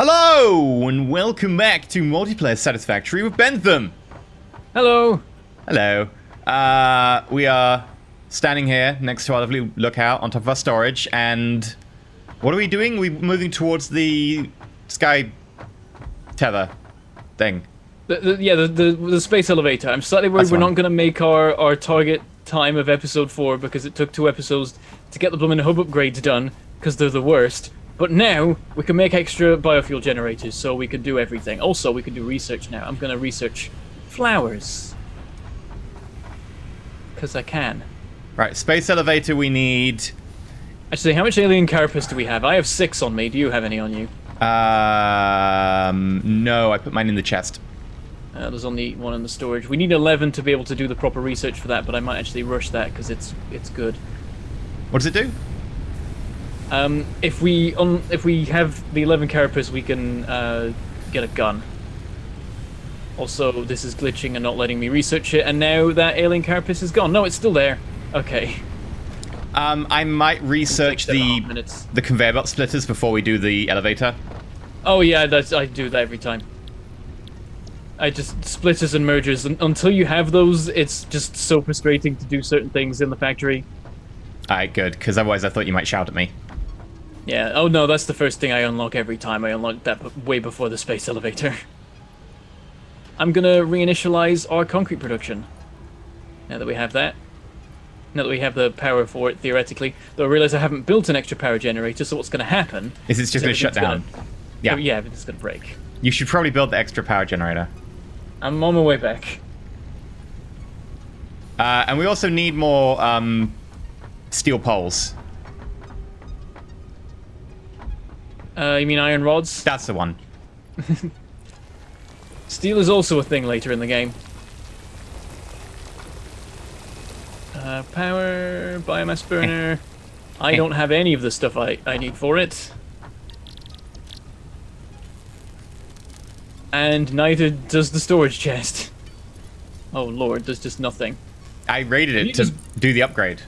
Hello, and welcome back to Multiplayer Satisfactory with Bentham. Hello. Hello. We are standing here next to our lovely lookout on top of our storage, and what are we doing? We're moving towards the sky tether thing. The space elevator. I'm slightly worried we're not going to make our target time of episode 4 because it took 2 episodes to get the blooming hub upgrades done because they're the worst. But now we can make extra biofuel generators, so we can do everything. Also, we can do research now. I'm going to research flowers because I can. Right, space elevator we need. Actually, how much alien carapace do we have? I have 6 on me. Do you have any on you? No, I put mine in the chest. There's only 1 in the storage. We need 11 to be able to do the proper research for that, but I might actually rush that because it's good. What does it do? If we have the 11 carapace, we can get a gun. Also, this is glitching and not letting me research it, and now that alien carapace is gone. No, it's still there. Okay. I might research the conveyor belt splitters before we do the elevator. Oh yeah, I do that every time. I just splitters and mergers, and until you have those, it's just so frustrating to do certain things in the factory. Alright, good, because otherwise I thought you might shout at me. Yeah, oh no, that's the first thing I unlock every time. I unlock that way before the space elevator. I'm gonna reinitialize our concrete production. Now that we have that. Now that we have the power for it, theoretically. Though I realize I haven't built an extra power generator, so what's gonna happen... Is it's just gonna shut down? Yeah. Yeah, everything's gonna break. You should probably build the extra power generator. I'm on my way back. And we also need more, steel poles. You mean iron rods? That's the one. Steel is also a thing later in the game. Power, biomass burner. I don't have any of the stuff I need for it. And neither does the storage chest. Oh lord, there's just nothing. I raided it to do the upgrade.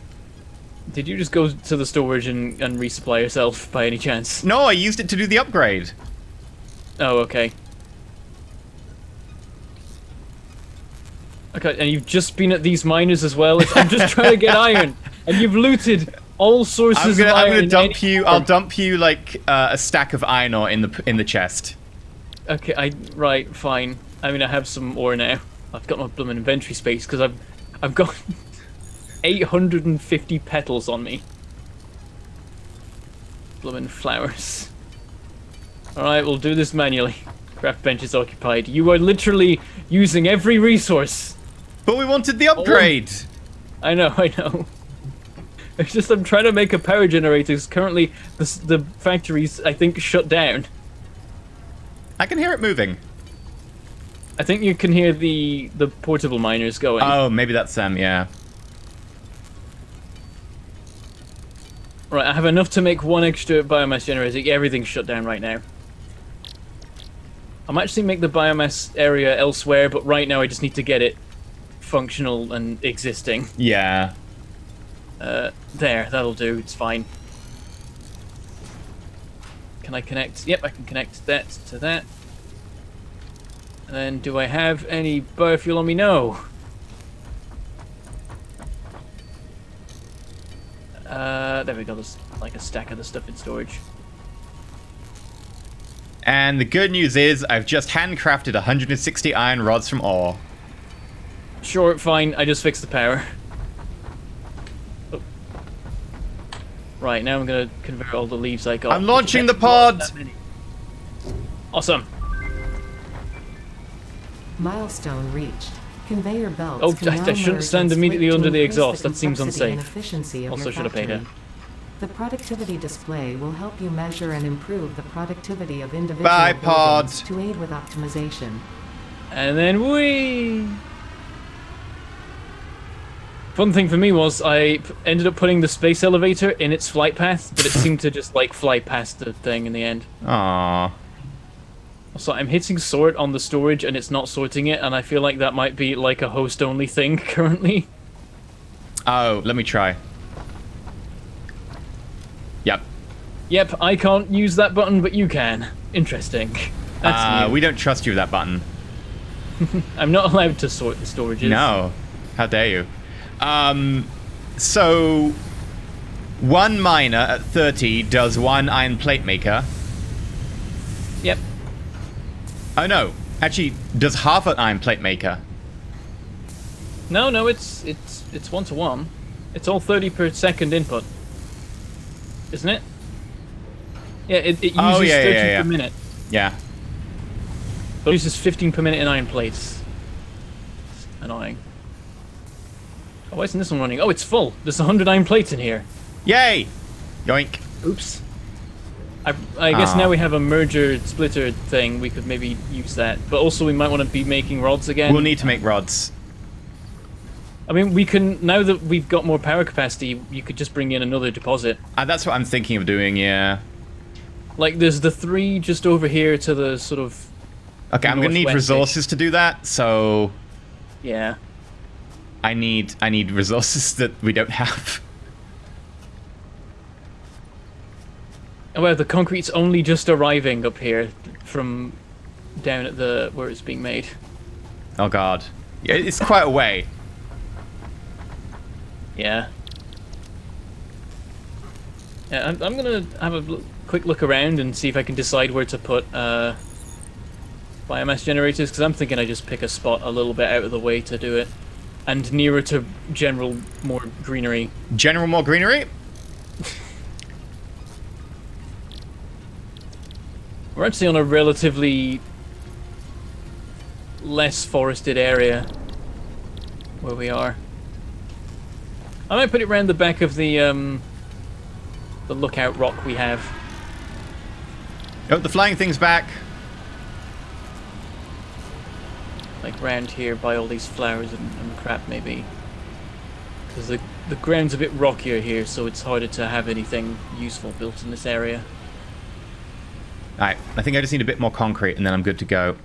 Did you just go to the storage and resupply yourself by any chance? No, I used it to do the upgrade. Oh, okay. Okay, and you've just been at these miners as well? I'm just trying to get iron, and you've looted all sources of iron. I'm gonna dump you. I'll dump you like a stack of iron ore in the chest. Okay, right, fine. I mean, I have some ore now. I've got my blooming inventory space because I've got 850 petals on me. Blooming flowers. All right, we'll do this manually. Craft bench is occupied. You are literally using every resource. But we wanted the upgrade. I know. It's just I'm trying to make a power generator. Because currently, the factory's I think shut down. I can hear it moving. I think you can hear the portable miners going. Oh, maybe that's them. Yeah. Right, I have enough to make 1 extra biomass generator. Yeah, everything's shut down right now. I might actually make the biomass area elsewhere, but right now I just need to get it functional and existing. Yeah. There, that'll do. It's fine. Can I connect? Yep, I can connect that to that. And then, do I have any biofuel on me? No. There we go. There's like a stack of the stuff in storage. And the good news is, I've just handcrafted 160 iron rods from ore. Sure, fine. I just fixed the power. Oh. Right, now I'm gonna convert all the leaves I got. I'm launching the pod! Awesome. Milestone reached. Conveyor belts. Oh, I shouldn't stand immediately under the exhaust. That seems unsafe. Also should have paid it. The productivity display will help you measure and improve the productivity of individual buildings to aid with optimization. And then whee! Fun thing for me was I ended up putting the space elevator in its flight path, but it seemed to just like fly past the thing in the end. Aww. So I'm hitting sort on the storage and it's not sorting it, and I feel like that might be like a host-only thing currently. Oh, let me try. Yep. Yep, I can't use that button, but you can. interesting. That's new. We don't trust you with that button. I'm not allowed to sort the storages. No. How dare you? So, one miner at 30 does one iron plate maker. Yep. Oh no. Actually, does half an iron plate maker. No, it's 1-to-1. It's all 30 per second input. Isn't it? Yeah, it uses 30 per minute. Yeah. But it uses 15 per minute in iron plates. It's annoying. Oh, why isn't this one running? Oh, it's full. There's 100 iron plates in here. Yay! Yoink. Oops. I guess now we have a merger splitter thing. We could maybe use that. But also we might want to be making rods again. We'll need to make rods. I mean, we can, now that we've got more power capacity, you could just bring in another deposit. That's what I'm thinking of doing, yeah. Like, there's the 3 just over here to the sort of... Okay, I'm gonna need resources to do that, so... Yeah. I need resources that we don't have. Well, the concrete's only just arriving up here from down at the where it's being made. Oh god. Yeah, it's quite a way. Yeah. Yeah, I'm gonna have a quick look around and see if I can decide where to put biomass generators, because I'm thinking I just pick a spot a little bit out of the way to do it. And nearer to general more greenery. General more greenery? We're actually on a relatively less forested area where we are. I might put it around the back of the lookout rock we have. Oh, the flying thing's back. Like round here by all these flowers and crap, maybe. Because the ground's a bit rockier here, so it's harder to have anything useful built in this area. Alright, I think I just need a bit more concrete and then I'm good to go.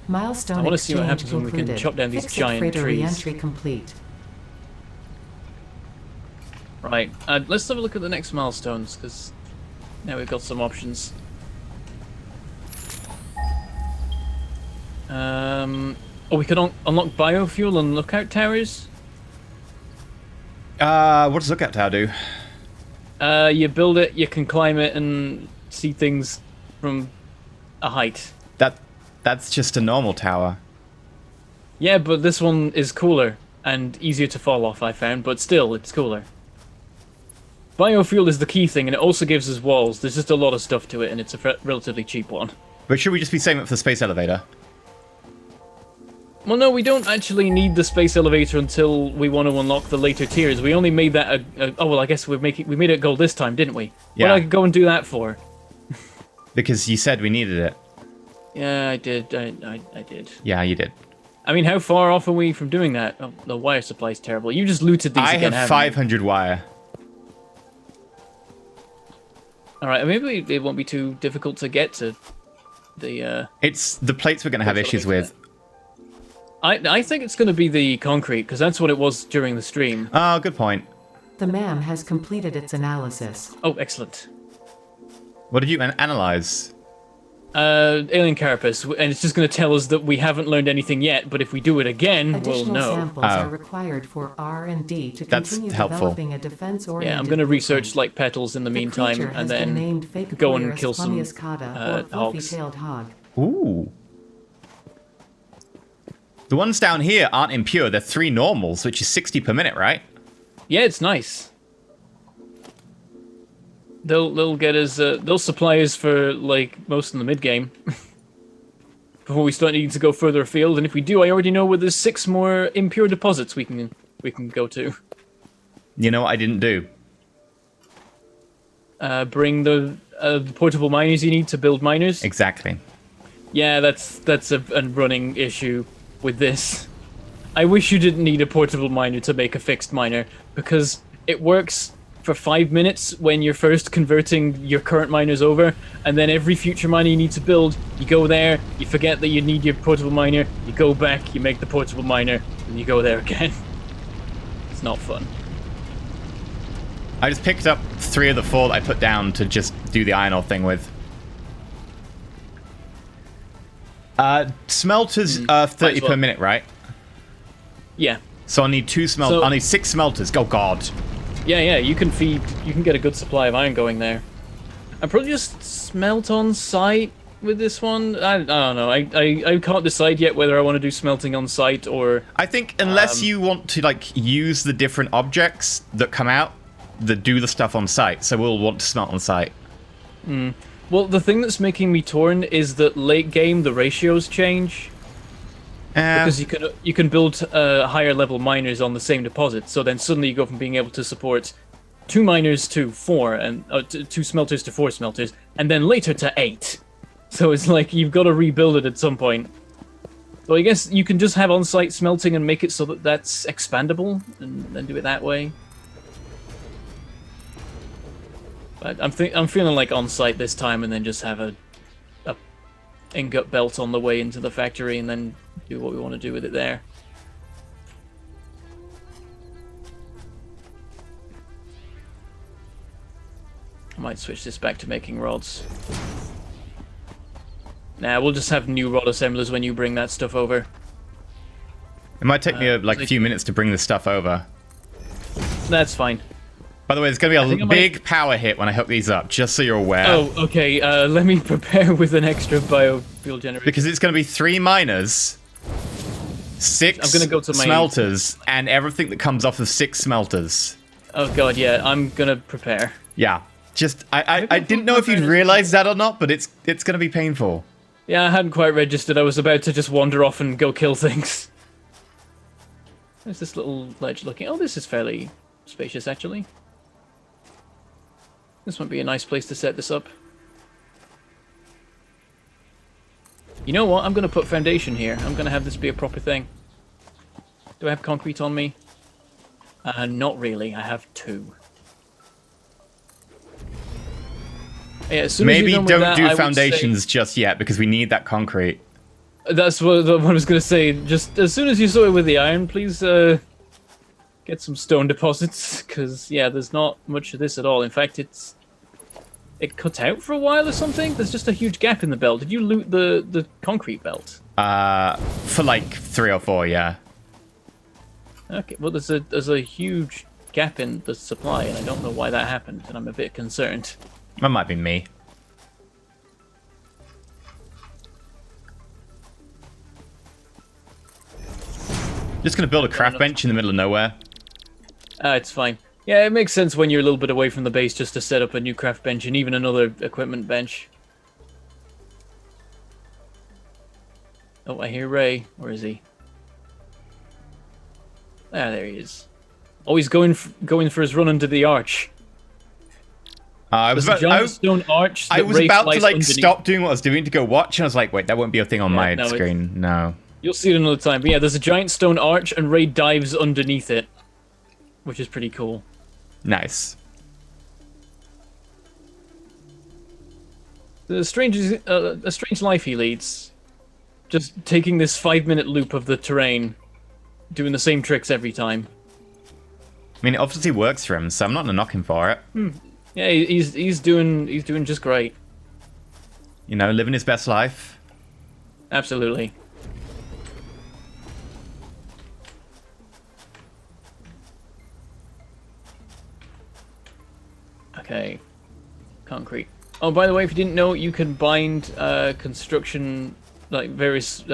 Milestone I want to see what exchange happens when we can concluded. chop down these Fixed giant freighter trees. re-entry complete. Right, let's have a look at the next milestones, because now we've got some options. Oh, we could unlock biofuel and lookout towers? What does lookout tower do? You build it, you can climb it and see things from a height. That's just a normal tower. Yeah, but this one is cooler and easier to fall off, I found, but still, it's cooler. Biofuel is the key thing, and it also gives us walls. There's just a lot of stuff to it, and it's a relatively cheap one. But should we just be saving it for the space elevator? Well, no, we don't actually need the space elevator until we want to unlock the later tiers. We only made that oh, well, I guess we made it gold this time, didn't we? Yeah. What did I go and do that for? Because you said we needed it. Yeah, I did. I did. Yeah, you did. I mean, how far off are we from doing that? Oh, the wire supply's terrible. You just looted these again, I have haven't 500 wire. Alright, maybe it won't be too difficult to get to the... It's the plates we're going to have issues with. I think it's going to be the concrete, because that's what it was during the stream. Oh, good point. The MAM has completed its analysis. Oh, excellent. What did you analyze? Alien carapace, and it's just going to tell us that we haven't learned anything yet, but if we do it again, we'll Additional know. samples are required for R&D to That's continue helpful. developing a defense-oriented Yeah, I'm going to research blueprint. like petals in the The meantime, creature and has been then named go and Facopoeirus kill some plumbiuscata, or hogs. fluffy-tailed hog. Ooh. The ones down here aren't impure. They're 3 normals, which is 60 per minute, right? Yeah, it's nice. They'll get us they'll supply us for like most in the mid game before we start needing to go further afield. And if we do, I already know where there's 6 more impure deposits we can go to. You know what I didn't do? Bring the portable miners you need to build miners. Exactly. Yeah, that's a running issue with this. I wish you didn't need a portable miner to make a fixed miner, because it works for 5 minutes when you're first converting your current miners over, and then every future miner you need to build, you go there, you forget that you need your portable miner, you go back, you make the portable miner, and you go there again. It's not fun. I just picked up 3 of the 4 that I put down to just do the iron ore thing with. Smelters are 30 well. per minute, right? Yeah. So I need I need 6 smelters. Oh god. Yeah, you can get a good supply of iron going there. I'll probably just smelt on site with this one. I don't know. I can't decide yet whether I want to do smelting on site or... I think unless you want to, like, use the different objects that come out that do the stuff on site, so we'll want to smelt on site. Well, the thing that's making me torn is that late game the ratios change. Because you can build higher level miners on the same deposit, so then suddenly you go from being able to support 2 miners to 4, and 2 smelters to 4 smelters, and then later to 8. So it's like you've got to rebuild it at some point. So I guess you can just have on-site smelting and make it so that that's expandable, and then do it that way. But I'm feeling like on-site this time, and then just have a ingot belt on the way into the factory, and then do what we want to do with it there. I might switch this back to making rods. Nah, we'll just have new rod assemblers when you bring that stuff over. It might take me like a few minutes to bring this stuff over. That's fine. By the way, there's going to be a big power hit when I hook these up, just so you're aware. Oh, okay. Let me prepare with an extra biofuel generator. Because it's going to be 3 miners, 6 I'm gonna go to my smelters, and everything that comes off of 6 smelters. Oh god, yeah. I'm gonna prepare. Yeah. Just, I didn't know if you'd realize that or not, but it's going to be painful. Yeah, I hadn't quite registered. I was about to just wander off and go kill things. There's this little ledge looking... Oh, this is fairly spacious, actually. This might be a nice place to set this up. You know what? I'm going to put foundation here. I'm going to have this be a proper thing. Do I have concrete on me? Not really. I have 2. Yeah, as soon Maybe as you're done don't with that, do I would foundations say... just yet, because we need that concrete. That's what I was going to say. Just as soon as you sort it with the iron, please get some stone deposits, because, yeah, there's not much of this at all. In fact, it cut out for a while or something. There's just a huge gap in the belt. Did you loot the concrete belt? For like 3 or 4, yeah. Okay, well, there's a huge gap in the supply, and I don't know why that happened, and I'm a bit concerned. That might be me. Just gonna build a craft bench in the middle of nowhere. It's fine. Yeah, it makes sense when you're a little bit away from the base just to set up a new craft bench and even another equipment bench. Oh, I hear Ray. Where is he? Ah, there he is. Oh, he's going for his run under the arch. I was about to like stop doing what I was doing to go watch, and I was like, wait, that won't be a thing on my screen. No. You'll see it another time. But yeah, there's a giant stone arch, and Ray dives underneath it, which is pretty cool. Nice. A strange life he leads. Just taking this 5-minute loop of the terrain, doing the same tricks every time. I mean, it obviously works for him, so I'm not gonna knock him for it. Yeah, he's doing just great. You know, living his best life. Absolutely. Okay. Concrete. Oh, by the way, if you didn't know, you can bind construction, like various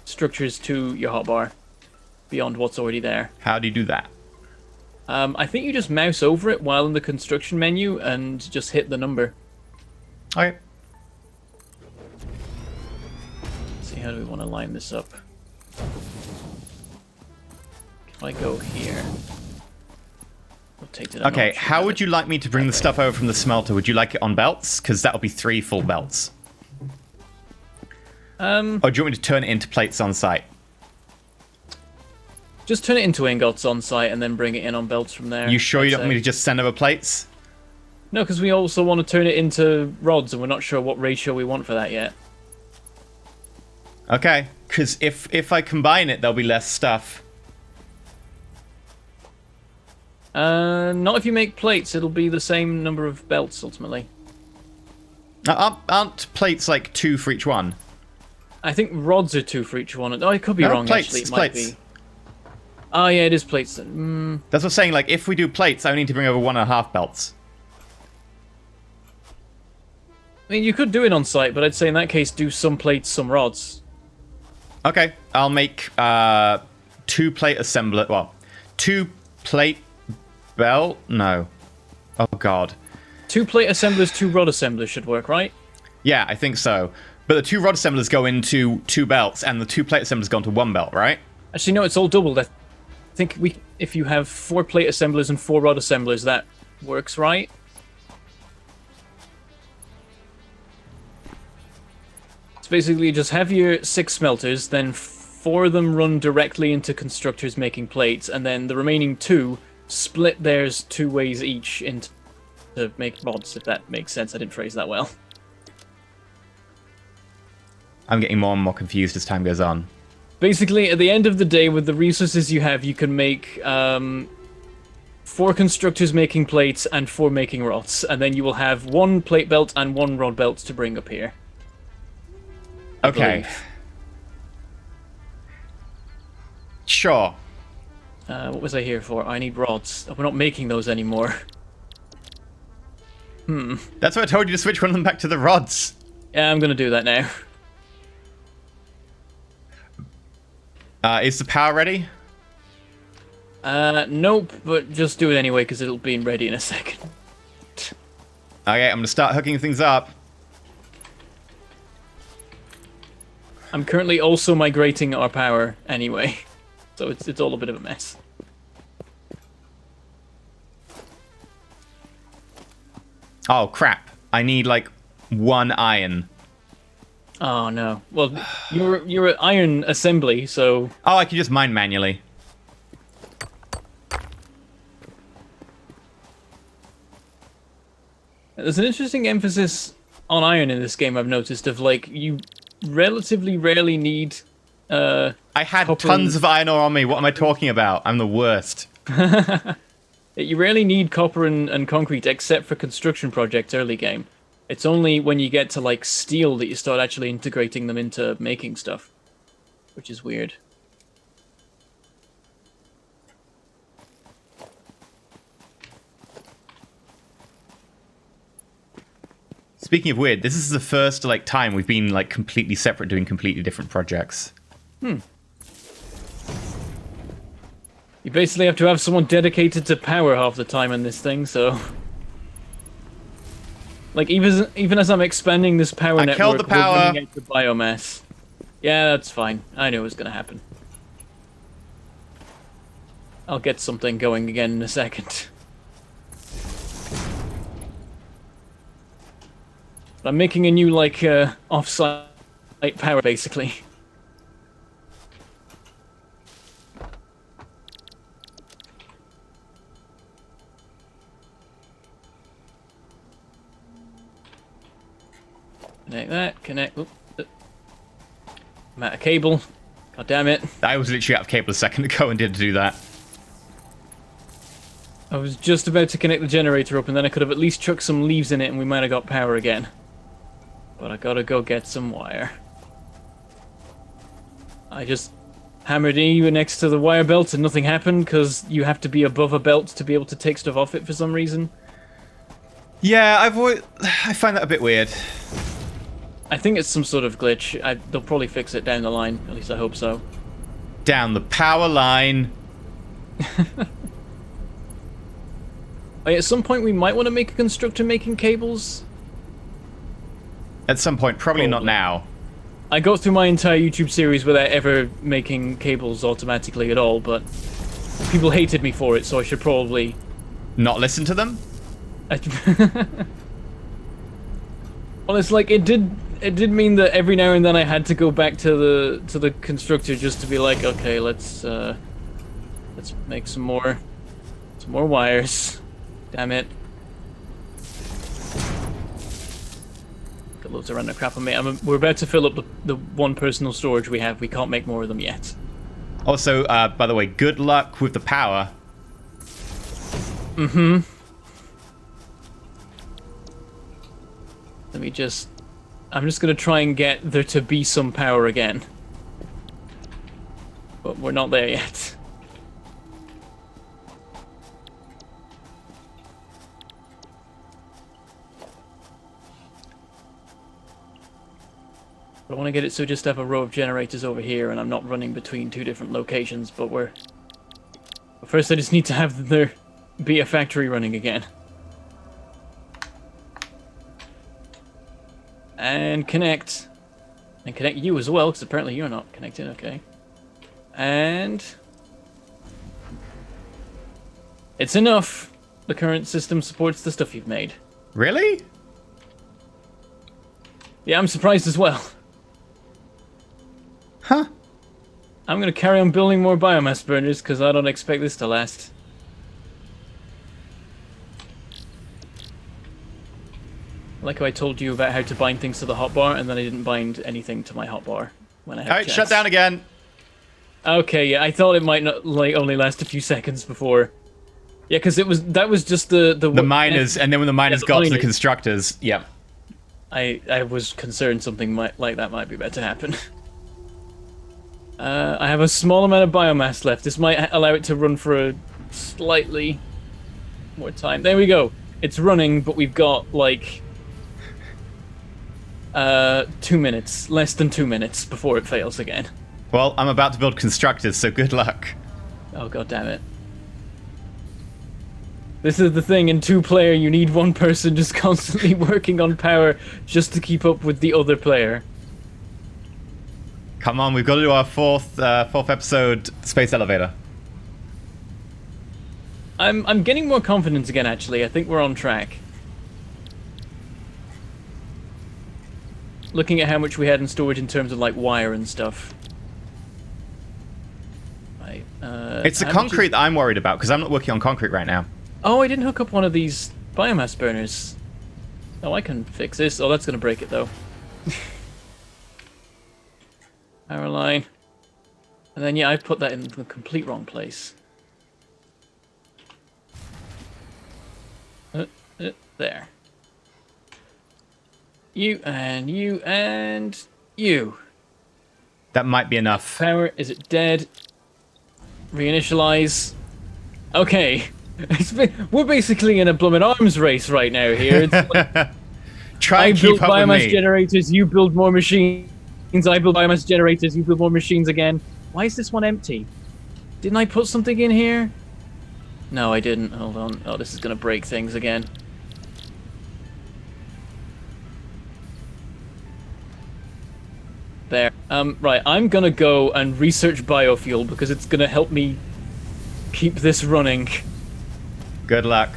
structures to your hotbar beyond what's already there. How do you do that? I think you just mouse over it while in the construction menu and just hit the number. Okay. Let's see, how do we want to line this up? If I go here... We'll take it okay, how would you like me to bring the stuff over from the smelter? Would you like it on belts? Because that'll be 3 full belts. Or do you want me to turn it into plates on site? Just turn it into ingots on site and then bring it in on belts from there. You sure you don't want me to just send over plates? No, because we also want to turn it into rods, and we're not sure what ratio we want for that yet. Okay, because if I combine it, there'll be less stuff. Not if you make plates. It'll be the same number of belts, ultimately. Aren't plates like 2 for each one? I think rods are 2 for each one. Oh, I could be No, wrong, plates, actually. It it's might plates. be. Oh, yeah, it is plates. Mm. That's what I'm saying. Like, if we do plates, I need to bring over 1.5 belts. I mean, you could do it on site, but I'd say in that case, do some plates, some rods. Okay, I'll make 2 plate assembler. Well, 2 plate belt. No. Oh God. 2 plate assemblers, 2 rod assemblers should work, right? Yeah, I think so. But the 2 rod assemblers go into 2 belts, and the 2 plate assemblers go into 1 belt, right? Actually, no, it's all doubled. I think if you have 4 plate assemblers and 4 rod assemblers, that works, right? So basically, just have your 6 smelters, then 4 of them run directly into constructors making plates, and then the remaining 2 split theirs 2 ways each into to make rods, if that makes sense. I didn't phrase that well. I'm getting more and more confused as time goes on. Basically, at the end of the day, with the resources you have, you can make 4 constructors making plates and 4 making rods, and then you will have 1 plate belt and 1 rod belt to bring up here. I Okay. believe. Sure. What was I here for? I need rods. Oh, we're not making those anymore. That's why I told you to switch one of them back to the rods. Yeah, I'm gonna do that now. Is the power ready? Nope, but just do it anyway, because it'll be ready in a second. Okay, I'm gonna start hooking things up. I'm currently also migrating our power anyway, so it's all a bit of a mess. Oh crap! I need like 1 iron. Oh no. Well, you're an iron assembly, so Oh, I can just mine manually. there's an interesting emphasis on iron in this game. I've noticed of like you relatively rarely need. I had Copper tons and- of iron ore on me. What am I talking about? I'm the worst. You rarely need copper and concrete except for construction projects early game. It's only when you get to like steel that you start actually integrating them into making stuff, which is weird. Speaking of weird, this is the first like time we've been like completely separate, doing completely different projects. You basically have to have someone dedicated to power half the time in this thing, so... Like, even as I'm expanding this power I network, killed the power. we're running out of biomass. Yeah, that's fine. I knew it was gonna happen. I'll get something going again in a second. I'm making a new, like, off-site power, basically. Connect that, connect... Oop, I'm out of cable. God damn it. I was literally out of cable a second ago and did do that. I was just about to connect the generator up and then I could have at least chucked some leaves in it and we might have got power again. But I gotta go get some wire. I just hammered E next to the wire belt and nothing happened because you have to be above a belt to be able to take stuff off it for some reason. Yeah, I find that a bit weird. I think it's some sort of glitch. They'll probably fix it down the line, at least I hope so. Down the power line. At some point we might want to make a constructor making cables. At some point, probably not Probably. now. I got through my entire YouTube series without ever making cables automatically at all, but people hated me for it, so I should probably... Not listen to them? Well, it's like it did mean that every now and then I had to go back to the constructor just to be like, okay, let's make some more wires. Damn it. Got loads of random crap on me. We're about to fill up the one personal storage we have. We can't make more of them yet. Also, by the way, good luck with the power. Let me just... I'm just going to try and get there to be some power again. But we're not there yet. I want to get it so just have a row of generators over here and I'm not running between two different locations, but first I just need to have there be a factory running again. And connect. And connect you as well, because apparently you're not connected, okay. And it's enough. The current system supports the stuff you've made. Really? Yeah, I'm surprised as well. Huh. I'm going to carry on building more biomass burners because I don't expect this to last. Like how I told you about how to bind things to the hotbar, and then I didn't bind anything to my hotbar when I had Alright, shut down again. Okay, yeah, I thought it might not only last a few seconds before. Yeah, because that was just the miners, and then when the miners got to the constructors, yeah. I was concerned something like that might be about to happen. I have a small amount of biomass left. This might allow it to run for a slightly more time. There we go. It's running, but we've got like 2 minutes, less than 2 minutes before it fails again. Well, I'm about to build constructors, so good luck. Oh, god damn it. This is the thing, in 2-player you need one person just constantly working on power just to keep up with the other player. Come on, we've got to do our fourth episode space elevator. I'm getting more confidence again, actually. I think we're on track. Looking at how much we had in storage in terms of like wire and stuff. Right. It's the concrete that I'm worried about, because I'm not working on concrete right now. Oh, I didn't hook up one of these biomass burners. Oh, I can fix this. Oh, that's going to break it, though. Power line. And then, yeah, I put that in the complete wrong place. There. You and you and you. That might be enough. Power, is it dead? Reinitialize. Okay. We're basically in a blooming arms race right now here. It's like, Try and keep up with me. I build biomass generators, you build more machines. I build biomass generators, you build more machines again. Why is this one empty? Didn't I put something in here? No, I didn't. Hold on. Oh, this is going to break things again. There. Right, I'm going to go and research biofuel because it's going to help me keep this running. Good luck.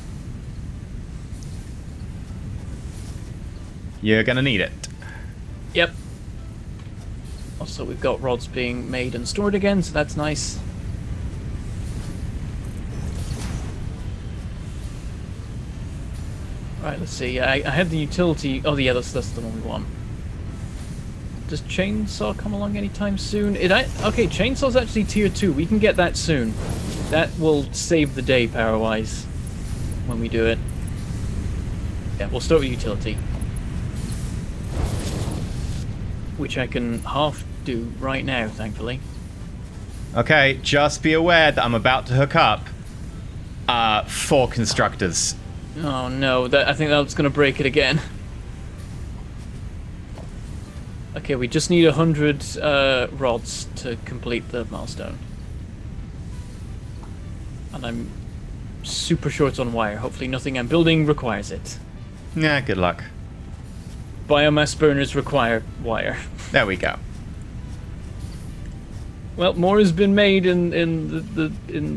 You're gonna need it. Yep. Also, we've got rods being made and stored again, so that's nice. Right, let's see. I had the utility... Oh, yeah, that's the one we want. Does chainsaw come along anytime soon? Okay, chainsaw's actually tier 2. We can get that soon. That will save the day power-wise when we do it. Yeah, we'll start with utility. Which I can half do right now, thankfully. Okay, just be aware that I'm about to hook up 4 constructors. Oh no, I think that's going to break it again. Okay, we just need 100 rods to complete the milestone. And I'm super short on wire. Hopefully nothing I'm building requires it. Yeah, good luck. Biomass burners require wire. There we go. Well, more has been made in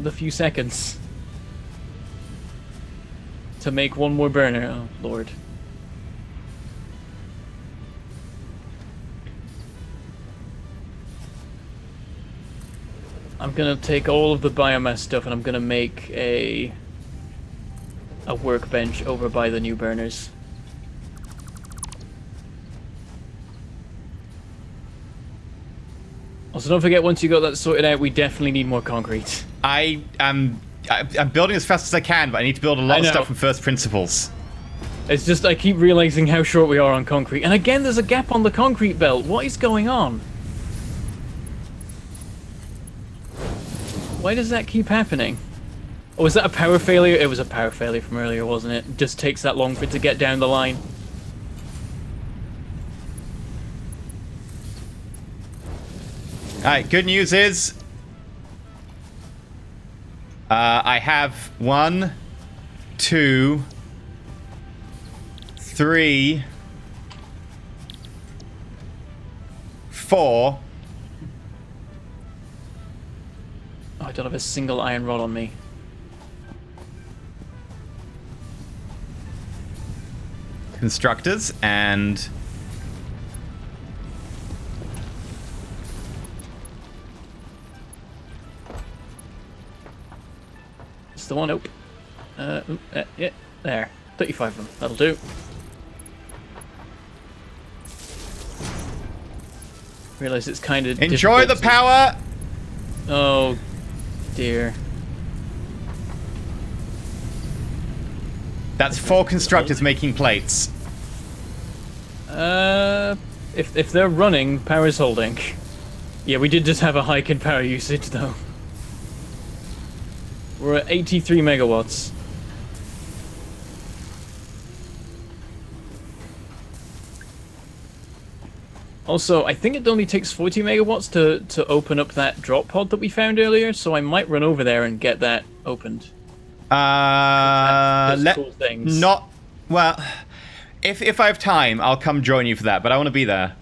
the few seconds to make one more burner. Oh lord. I'm gonna take all of the biomass stuff and I'm gonna make a workbench over by the new burners. Also, don't forget, once you got that sorted out, we definitely need more concrete. I'm building as fast as I can, but I need to build a lot of stuff from first principles. It's just I keep realizing how short we are on concrete. And again, there's a gap on the concrete belt. What is going on? Why does that keep happening? Oh, was that a power failure? It was a power failure from earlier, wasn't it? It just takes that long for it to get down the line. Alright, good news is... I have 1, 2, 3, 4... Oh, I don't have a single iron rod on me. constructors, and... It's the one, yeah, there. 35 of them, that'll do. Realize it's kind of Enjoy the power! Oh, dear. That's 4 constructors making plates. If they're running, power's holding. Yeah, we did just have a hike in power usage, though. We're at 83 megawatts. Also, I think it only takes 40 megawatts to open up that drop pod that we found earlier, so I might run over there and get that opened. Cool things. Not... Well, if I have time, I'll come join you for that, but I want to be there.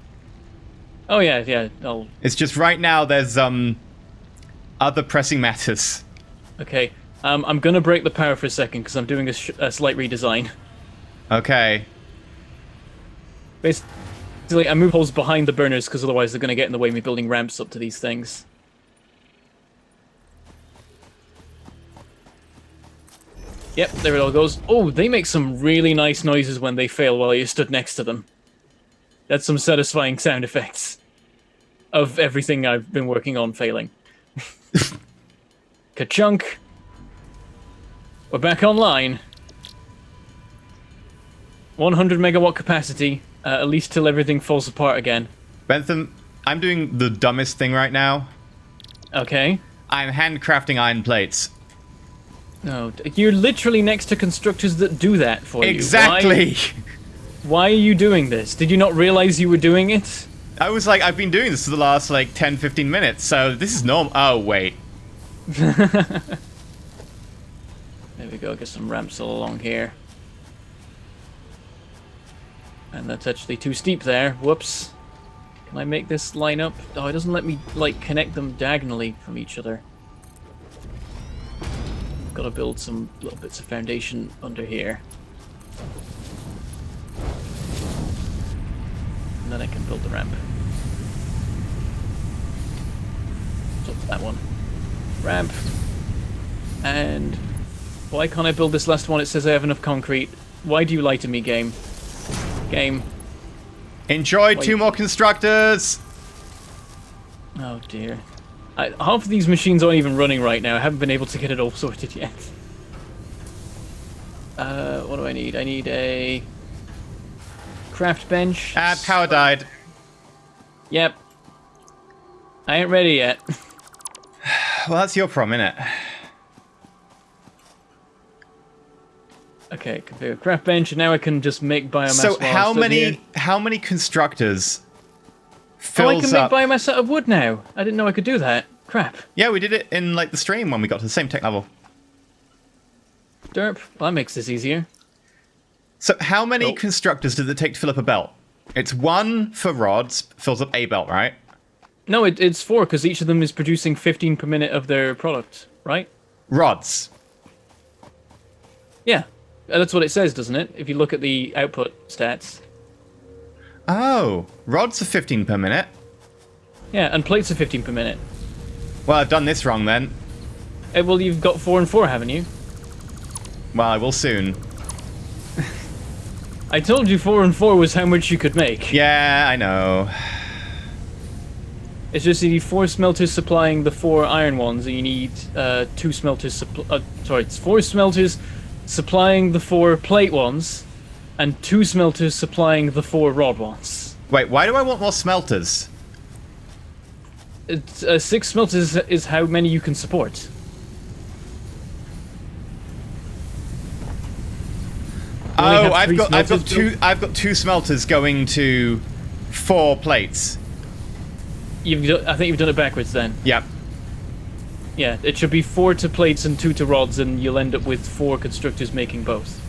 Oh, yeah, I'll... It's just right now there's, other pressing matters. Okay, I'm gonna break the power for a second, because I'm doing a slight redesign. Okay. Basically, I move holes behind the burners, because otherwise they're gonna get in the way of me building ramps up to these things. Yep, there it all goes. Oh, they make some really nice noises when they fail while you stood next to them. That's some satisfying sound effects of everything I've been working on failing. Ka-chunk! We're back online. 100 megawatt capacity, at least till everything falls apart again. Bentham, I'm doing the dumbest thing right now. Okay. I'm handcrafting iron plates. No, you're literally next to constructors that do that for you. Exactly! Why are you doing this? Did you not realize you were doing it? I was like, I've been doing this for the last, like, 10, 15 minutes, so this is normal. Oh, wait. There we go, get some ramps all along here. And that's actually too steep there. Whoops. Can I make this line up? Oh, it doesn't let me, like, connect them diagonally from each other. Gotta build some little bits of foundation under here. And then I can build the ramp. So that one. Ramp. And why can't I build this last one? It says I have enough concrete. Why do you lie to me, game? Game. Enjoy 2 more constructors! Oh dear. Half of these machines aren't even running right now. I haven't been able to get it all sorted yet. What do I need? I need a craft bench. Power died. Yep. I ain't ready yet. Well, that's your problem, innit? Okay, configure craft bench, and now I can just make biomass. So while how many constructors I fills can make up? biomass out of wood now. I didn't know I could do that. Crap. Yeah, we did it in like the stream when we got to the same tech level. Derp. Well, that makes this easier. So how many constructors does it take to fill up a belt? It's 1 for rods, fills up a belt, right? No, it's 4, because each of them is producing 15 per minute of their product, right? Rods. Yeah. That's what it says, doesn't it? If you look at the output stats. Oh, rods are 15 per minute. Yeah, and plates are 15 per minute. Well, I've done this wrong then. Well, you've got 4 and 4, haven't you? Well, I will soon. I told you 4 and 4 was how much you could make. Yeah, I know. It's just you need 4 smelters supplying the 4 iron ones, and you need 2 smelters it's 4 smelters supplying the 4 plate ones, and 2 smelters supplying the 4 rod ones. Wait, why do I want more smelters? It's, 6 smelters is how many you can support. Oh, I've got 2 smelters going to 4 plates. I think you've done it backwards then. Yep. Yeah, it should be 4 to plates and 2 to rods, and you'll end up with 4 constructors making both.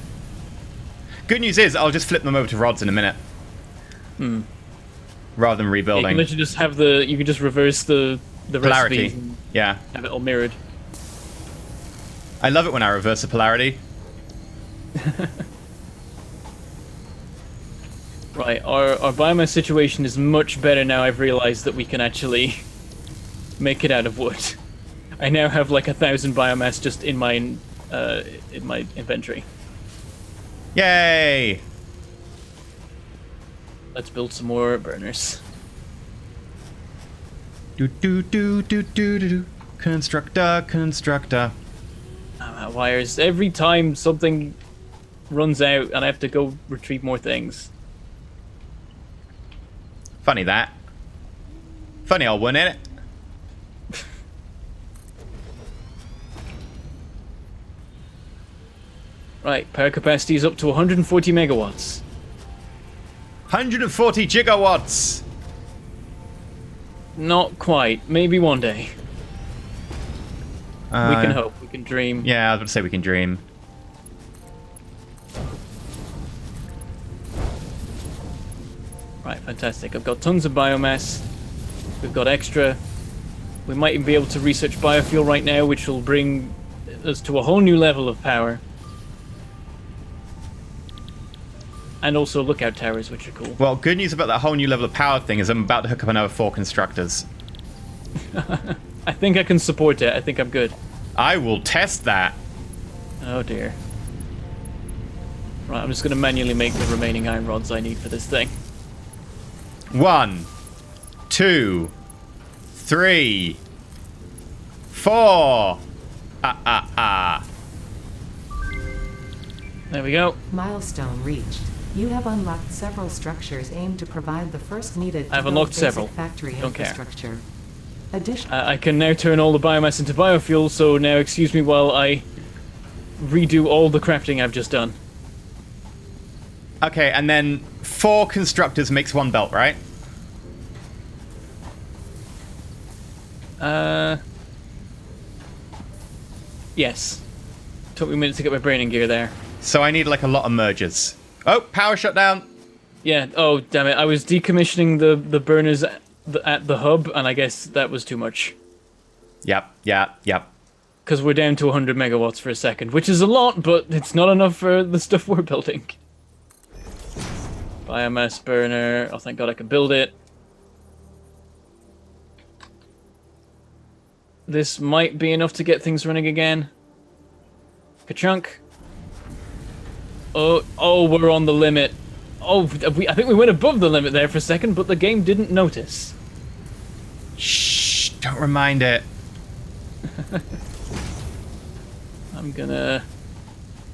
Good news is, I'll just flip them over to rods in a minute. Rather than rebuilding. Yeah, you can literally just have you can just reverse the polarity. recipes and Yeah. have it all mirrored. I love it when I reverse the polarity. Right, our biomass situation is much better now. I've realized that we can actually make it out of wood. I now have like 1,000 biomass just in my inventory. Yay! Let's build some more burners. Do do do do do do do. Constructor. Wires. Every time something runs out and I have to go retrieve more things. Funny that. Funny old one, ain't it? Right, power capacity is up to 140 megawatts. 140 gigawatts! Not quite. Maybe one day. We can hope. We can dream. Yeah, I was about to say we can dream. Right, fantastic. I've got tons of biomass. We've got extra. We might even be able to research biofuel right now, which will bring us to a whole new level of power. And also lookout towers, which are cool. Well, good news about that whole new level of power thing is I'm about to hook up another 4 constructors. I think I can support it. I think I'm good. I will test that. Oh dear. Right, I'm just going to manually make the remaining iron rods I need for this thing. 1, 2, 3, 4. There we go. Milestone reached. You have unlocked several structures aimed to provide the first needed to I've build unlocked basic several. factory Don't care. infrastructure. Addition. I can now turn all the biomass into biofuel, so now excuse me while I redo all the crafting I've just done. Okay, and then 4 constructors makes 1 belt, right? Yes. Took me a minute to get my brain in gear there. So I need like a lot of mergers. Oh, power shut down. Yeah, oh damn it, I was decommissioning the burners at the hub, and I guess that was too much. Yep. Because we're down to 100 megawatts for a second, which is a lot, but it's not enough for the stuff we're building. Biomass burner, oh thank god I can build it. This might be enough to get things running again. Ka-chunk. Oh, we're on the limit. Oh, I think we went above the limit there for a second, but the game didn't notice. Shh, don't remind it. I'm gonna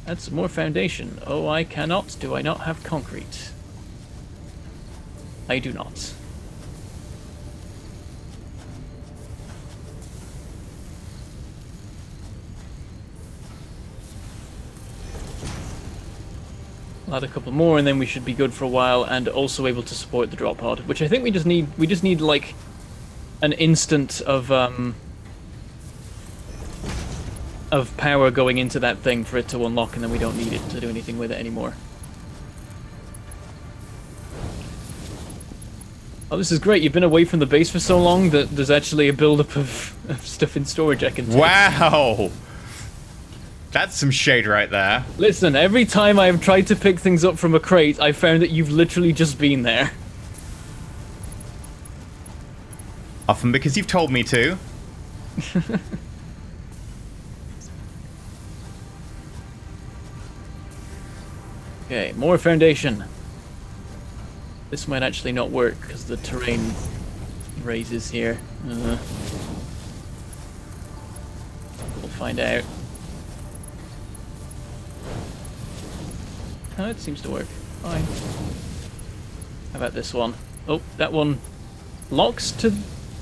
add some more foundation. Oh, I cannot. Do I not have concrete? I do not. I'll add a couple more, and then we should be good for a while, and also able to support the drop pod, which I think we just need. We just need like an instant of power going into that thing for it to unlock, and then we don't need it to do anything with it anymore. Oh, this is great. You've been away from the base for so long that there's actually a buildup of stuff in storage I can take. Wow! That's some shade right there. Listen, every time I've tried to pick things up from a crate, I've found that you've literally just been there. Often because you've told me to. Okay, more foundation. This might actually not work because the terrain raises here. We'll find out. Oh, it seems to work. Fine. How about this one? Oh, that one locks to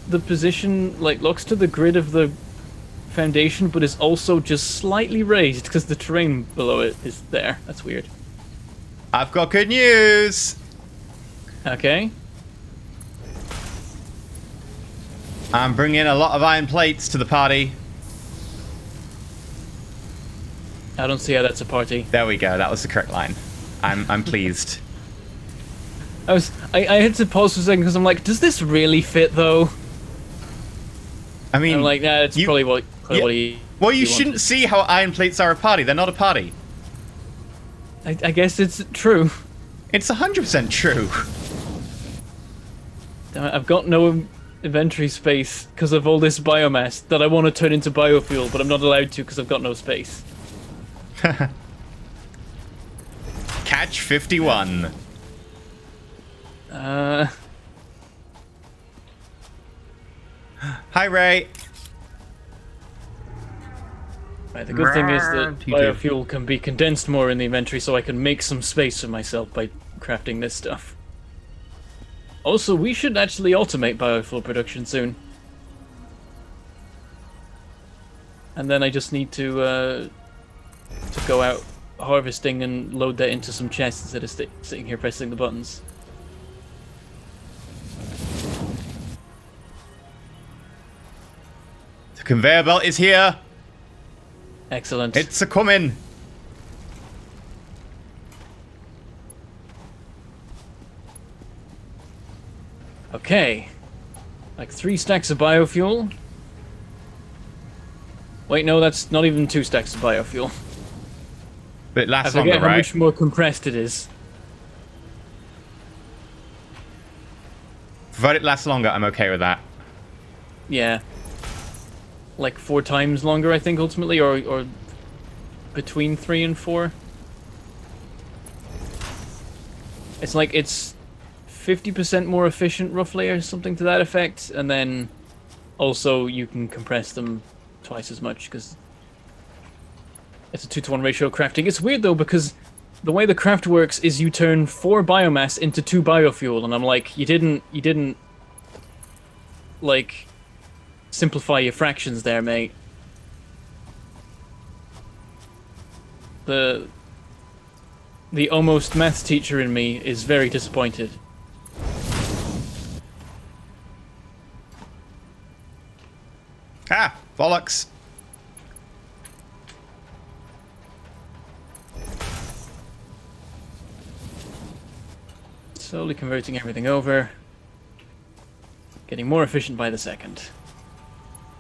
the position, like locks to the grid of the foundation, but is also just slightly raised because the terrain below it is there. That's weird. I've got good news. Okay. I'm bringing a lot of iron plates to the party. I don't see how that's a party. There we go. That was the correct line. I'm pleased. I had to pause for a second because I'm like, does this really fit though? I mean, I'm like, nah, it's probably what he. Well, you shouldn't see how iron plates are a party. They're not a party. I guess it's true. It's 100% true. Damn it, I've got no inventory space because of all this biomass that I want to turn into biofuel, but I'm not allowed to because I've got no space. Catch 51. Hi, Ray. Right, the good thing is that biofuel can be condensed more in the inventory, so I can make some space for myself by crafting this stuff. Also, we should actually automate biofuel production soon. And then I just need to go out harvesting and load that into some chests instead of sitting here pressing the buttons. The conveyor belt is here. Excellent. It's a coming. Okay. Like 3 stacks of biofuel. Wait, no, that's not even 2 stacks of biofuel. But it I lasts forget longer, how right? much more compressed it is. Provided it lasts longer, I'm okay with that. Yeah. Like 4 times longer, I think, ultimately, or between 3 and 4. It's like it's 50% more efficient, roughly, or something to that effect, and then also you can compress them twice as much because it's a 2-to-1 ratio crafting. It's weird though because the way the craft works is you turn 4 biomass into 2 biofuel, and I'm like, you didn't like simplify your fractions there, mate. The almost maths teacher in me is very disappointed. Ah, bollocks. Slowly converting everything over. Getting more efficient by the second.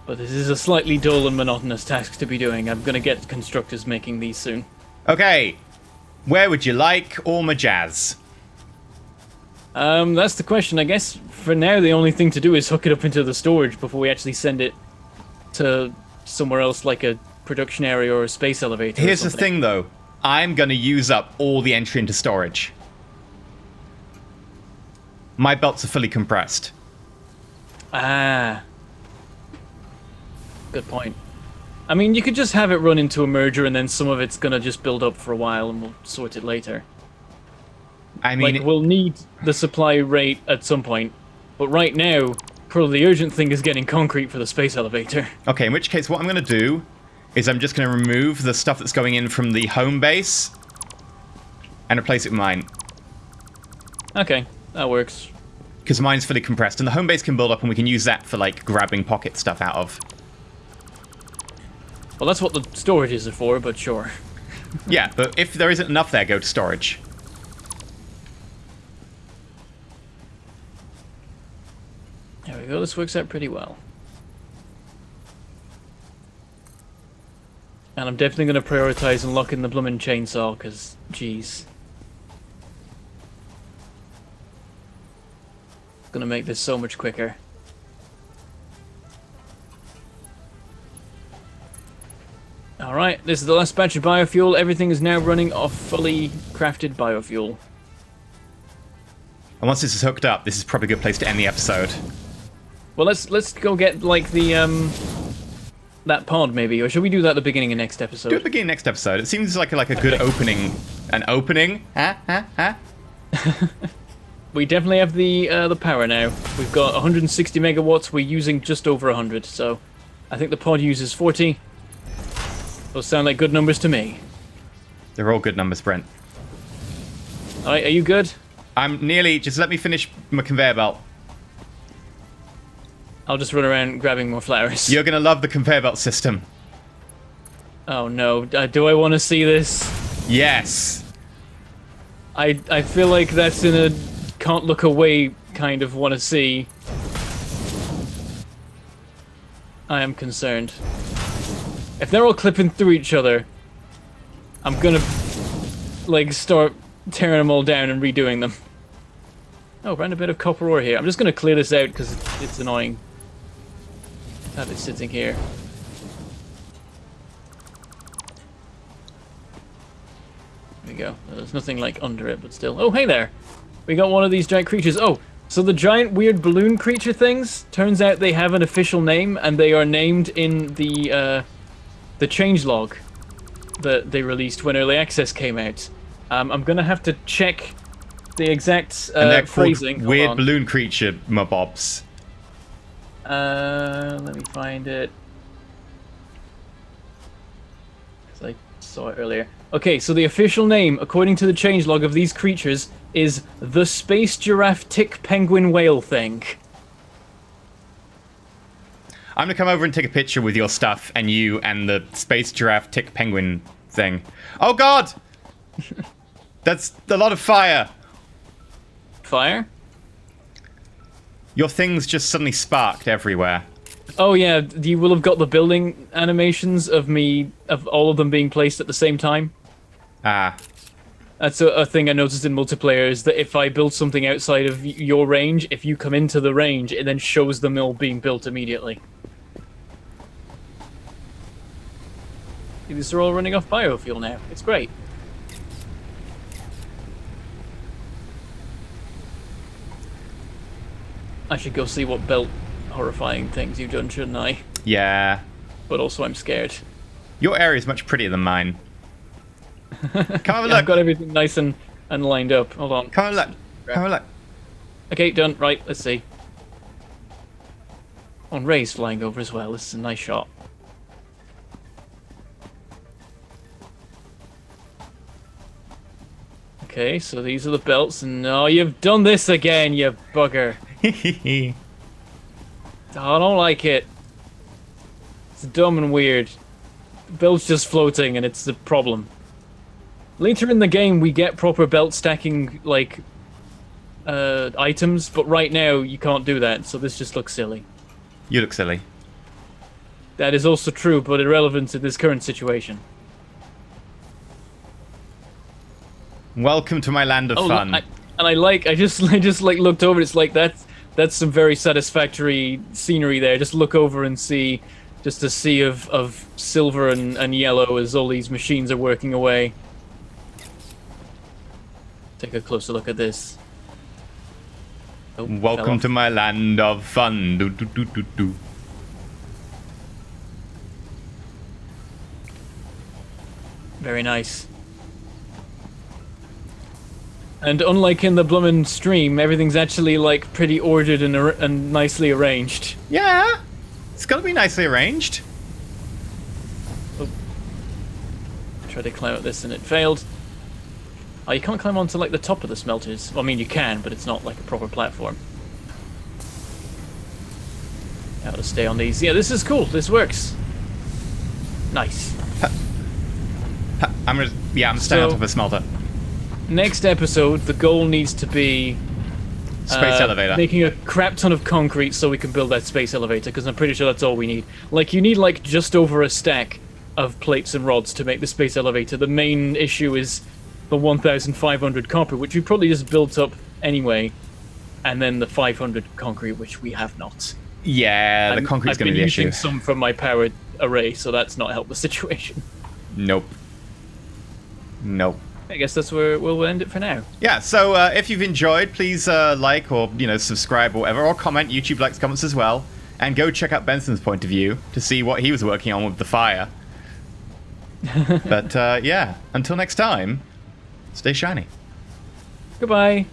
But this is a slightly dull and monotonous task to be doing. I'm gonna get constructors making these soon. Okay. Where would you like all my jazz? That's the question. I guess for now the only thing to do is hook it up into the storage before we actually send it to somewhere else, like a production area or a space elevator. Here's the thing though. I'm gonna use up all the entry into storage. My belts are fully compressed. Ah. Good point. I mean, you could just have it run into a merger and then some of it's gonna just build up for a while and we'll sort it later. I mean... Like, we'll need the supply rate at some point, but right now, probably the urgent thing is getting concrete for the space elevator. Okay, in which case what I'm gonna do is I'm just gonna remove the stuff that's going in from the home base and replace it with mine. Okay, that works. Because mine's fully compressed, and the home base can build up and we can use that for, like, grabbing pocket stuff out of. Well, that's what the storages are for, but sure. Yeah, but if there isn't enough there, go to storage. There we go, this works out pretty well. And I'm definitely going to prioritize unlocking the bloomin' chainsaw, because, jeez. It's going to make this so much quicker. Alright, this is the last batch of biofuel. Everything is now running off fully crafted biofuel. And once this is hooked up, this is probably a good place to end the episode. Well, let's go get, like, the, that pod, maybe. Or should we do that at the beginning of next episode? Do it beginning next episode. It seems like a good opening. An opening? Huh? We definitely have the power now. We've got 160 megawatts. We're using just over 100, so I think the pod uses 40. Those sound like good numbers to me. They're all good numbers, Brent. All right, are you good? I'm nearly... Just let me finish my conveyor belt. I'll just run around grabbing more flowers. You're going to love the conveyor belt system. Oh no, do I want to see this? Yes. I feel like that's in a can't look away kind of want to see. I am concerned. If they're all clipping through each other, I'm gonna like start tearing them all down and redoing them. Oh, found a bit of copper ore here. I'm just gonna clear this out because it's annoying to have it sitting here. There we go. There's nothing like under it, but still. Oh, hey there! We got one of these giant creatures. Oh, so the giant weird balloon creature things, turns out they have an official name, and they are named in the changelog that they released when Early Access came out. I'm gonna have to check the exact And they're phrasing. called weird balloon creature mobobs. Let me find it. Because I saw it earlier. Okay, so the official name, according to the changelog of these creatures, is the space giraffe tick penguin whale thing. I'm gonna come over and take a picture with your stuff and you and the space giraffe tick penguin thing. Oh god! That's a lot of fire! Fire? Your things just suddenly sparked everywhere. Oh yeah, you will have got the building animations of all of them being placed at the same time. Ah. That's a thing I noticed in multiplayer, is that if I build something outside of your range, if you come into the range, it then shows the mill being built immediately. These are all running off biofuel now. It's great. I should go see what belt horrifying things you've done, shouldn't I? Yeah. But also I'm scared. Your area is much prettier than mine. Come have a look. I've got everything nice and lined up. Hold on. Come have a look. Come have a look. Okay, done. Right, let's see. Oh, and Ray's flying over as well. This is a nice shot. Okay, so these are the belts, and oh, you've done this again, you bugger. Oh, I don't like it. It's dumb and weird. The belt's just floating, and it's the problem. Later in the game, we get proper belt stacking, like, items, but right now, you can't do that, so this just looks silly. You look silly. That is also true, but irrelevant to this current situation. Welcome to my land of fun. I just like looked over. It's like that's some very satisfactory scenery there. Just look over and see just a sea of silver and yellow as all these machines are working away. Take a closer look at this. Oh, Welcome to my land of fun. Do, do, do, do, do. Very nice. And unlike in the bloomin' stream, everything's actually like pretty ordered and nicely arranged. Yeah. It's got to be nicely arranged. Oh. Tried to climb up this and it failed. Oh, you can't climb onto like the top of the smelters. Well, I mean, you can, but it's not like a proper platform. How to stay on these? Yeah, this is cool. This works. Nice. I'm standing on top of a smelter. Next episode, the goal needs to be Space elevator. making a crap ton of concrete so we can build that space elevator, because I'm pretty sure that's all we need. Like, you need like just over a stack of plates and rods to make the space elevator. The main issue is the 1,500 copper, which we probably just built up anyway, and then the 500 concrete, which we have not. Yeah, the concrete's going to be the issue. I've been using some from my power array, so that's not helped the situation. Nope. Nope. I guess that's where we'll end it for now. Yeah, so if you've enjoyed, please like or, subscribe or whatever, or comment. YouTube likes comments as well. And go check out Bentham's point of view to see what he was working on with the fire. But, yeah, until next time, stay shiny. Goodbye.